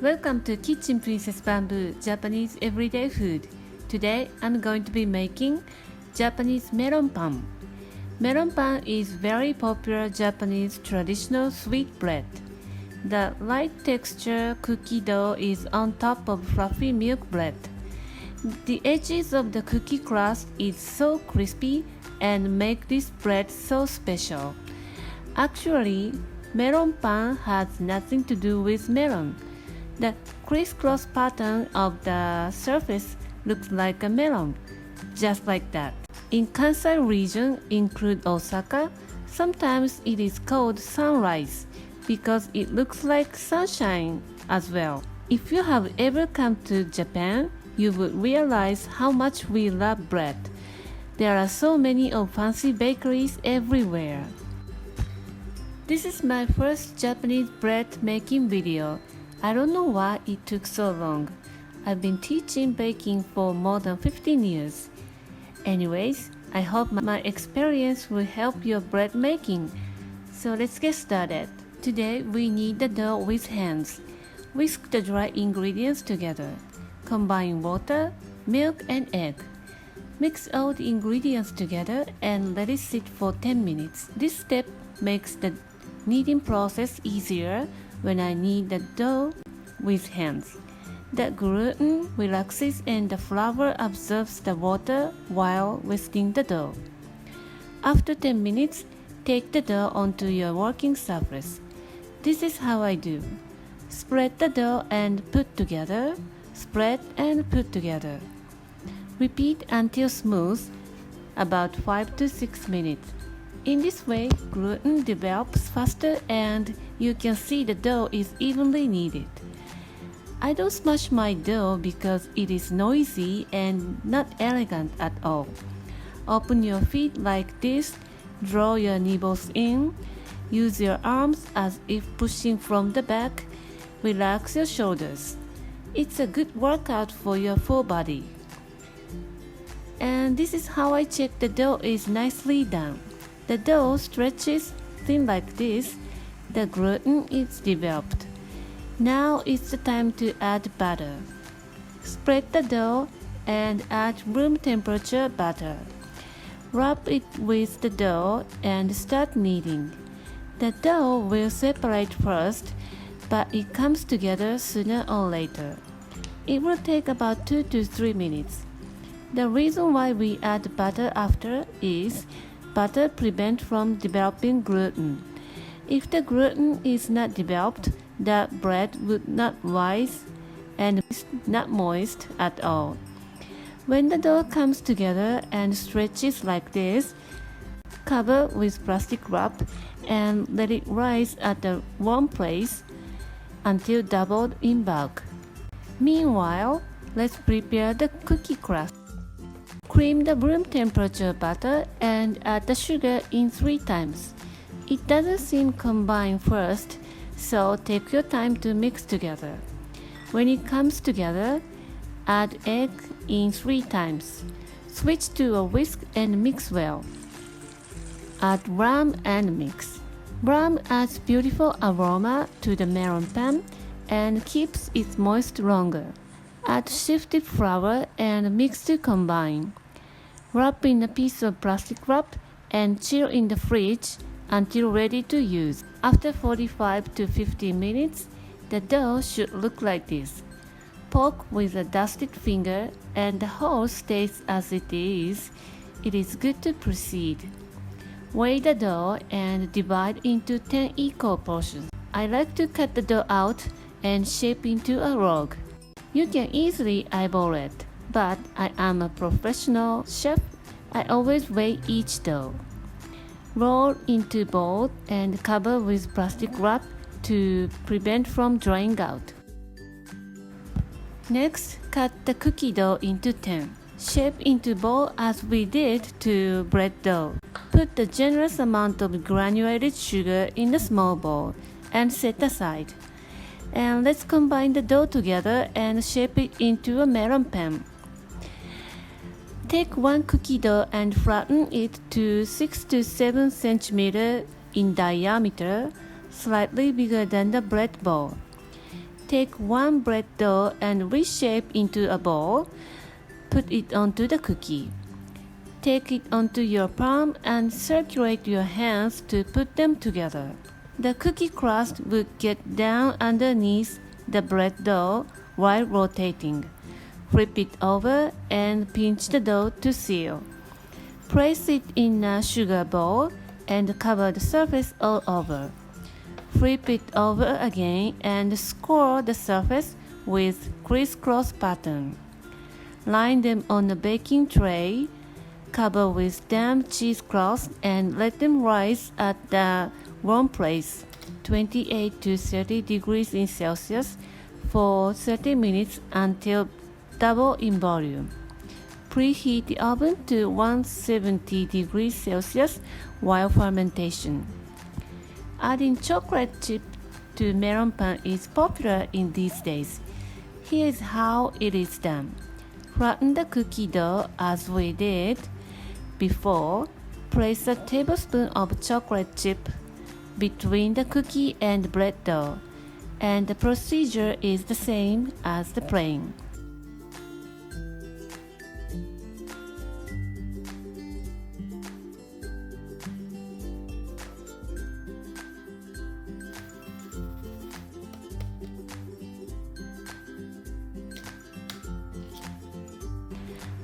Welcome to Kitchen Princess Bamboo Japanese Everyday Food. Today I'm going to be making Japanese melon pan. Melon pan is very popular Japanese traditional sweet bread. The light texture cookie dough is on top of fluffy milk bread. The edges of the cookie crust is so crispy and make this bread so special. Actually, melon pan has nothing to do with melon. The criss-cross pattern of the surface looks like a melon, just like that. In Kansai region, include Osaka, sometimes it is called sunrise because it looks like sunshine as well. If you have ever come to Japan, you would realize how much we love bread. There are so many of fancy bakeries everywhere. This is my first Japanese bread making video. I don't know why it took so long. I've been teaching baking for more than 15 years. Anyways, I hope my experience will help your bread making. So let's get started. Today we need the dough with hands. Whisk the dry ingredients together. Combine water, milk and egg. Mix all the ingredients together and let it sit for 10 minutes. This step makes the kneading process easier when I knead the dough with hands. The gluten relaxes and the flour absorbs the water while whisking the dough. After 10 minutes, take the dough onto your working surface. This is how I do. Spread the dough and put together. Spread and put together. Repeat until smooth, about 5 to 6 minutes. In this way, gluten develops faster and you can see the dough is evenly kneaded. I don't smash my dough because it is noisy and not elegant at all. Open your feet like this, draw your nipples in, use your arms as if pushing from the back, relax your shoulders. It's a good workout for your full body. And this is how I check the dough is nicely done. The dough stretches thin like this, the gluten is developed. Now it's the time to add butter. Spread the dough and add room temperature butter. Rub it with the dough and start kneading. The dough will separate first, but it comes together sooner or later. It will take about 2 to 3 minutes. The reason why we add butter after is butter prevents from developing gluten. If the gluten is not developed, the bread would not rise and is not moist at all. When the dough comes together and stretches like this, cover with plastic wrap and let it rise at a warm place until doubled in bulk. Meanwhile, let's prepare the cookie crust. Cream the room temperature butter and add the sugar in 3 times. It doesn't seem combined first, so take your time to mix together. When it comes together, add egg in 3 times. Switch to a whisk and mix well. Add rum and mix. Rum adds beautiful aroma to the melon pan and keeps it moist longer. Add sifted flour and mix to combine. Wrap in a piece of plastic wrap and chill in the fridge until ready to use. After 45 to 50 minutes, the dough should look like this. Poke with a dusted finger and the whole stays as it is. It is good to proceed. Weigh the dough and divide into 10 equal portions. I like to cut the dough out and shape into a log. You can easily eyeball it, but I am a professional chef. I always weigh each dough. Roll into bowl and cover with plastic wrap to prevent from drying out. Next, cut the cookie dough into 10. Shape into ball as we did to bread dough. Put a generous amount of granulated sugar in a small bowl and set aside. And let's combine the dough together and shape it into a melon pan. Take one cookie dough and flatten it to 6 to 7 cm in diameter, slightly bigger than the bread ball. Take one bread dough and reshape into a ball. Put it onto the cookie. Take it onto your palm and circulate your hands to put them together. The cookie crust will get down underneath the bread dough while rotating. Flip it over and pinch the dough to seal. Place it in a sugar bowl and cover the surface all over. Flip it over again and score the surface with criss-cross pattern. Line them on a baking tray, cover with damp cheesecloth and let them rise at the warm place, 28 to 30 degrees in Celsius, for 30 minutes until double in volume. Preheat the oven to 170 degrees Celsius while fermentation. Adding chocolate chip to melon pan is popular in these days. Here is how it is done. Flatten the cookie dough as we did before. Place a tablespoon of chocolate chip between the cookie and bread dough, and the procedure is the same as the plain.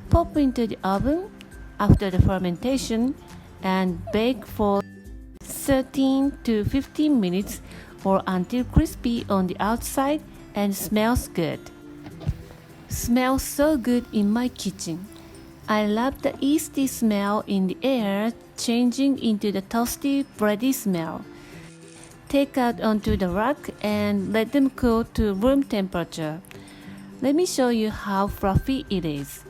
Pop into the oven after the fermentation and bake for 13 to 15 minutes or until crispy on the outside and smells good. Smells so good in my kitchen. I love the yeasty smell in the air changing into the toasty, bready smell. Take out onto the rack and let them cool to room temperature. Let me show you how fluffy it is.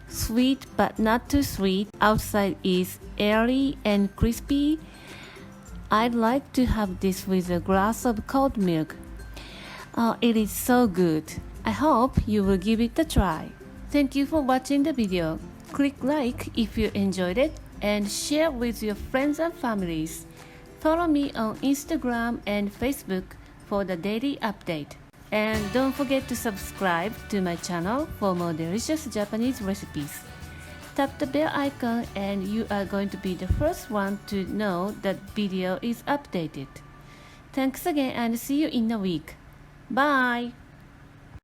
Sweet but not too sweet. Outside is airy and crispy. I'd like to have this with a glass of cold milk. Oh, it is so good. I hope you will give it a try. Thank you for watching the video. Click like if you enjoyed it and share with your friends and families. Follow me on Instagram and Facebook for the daily update. And don't forget to subscribe to my channel for more delicious Japanese recipes. Tap the bell icon and you are going to be the first one to know that video is updated. Thanks again and see you in a week. Bye!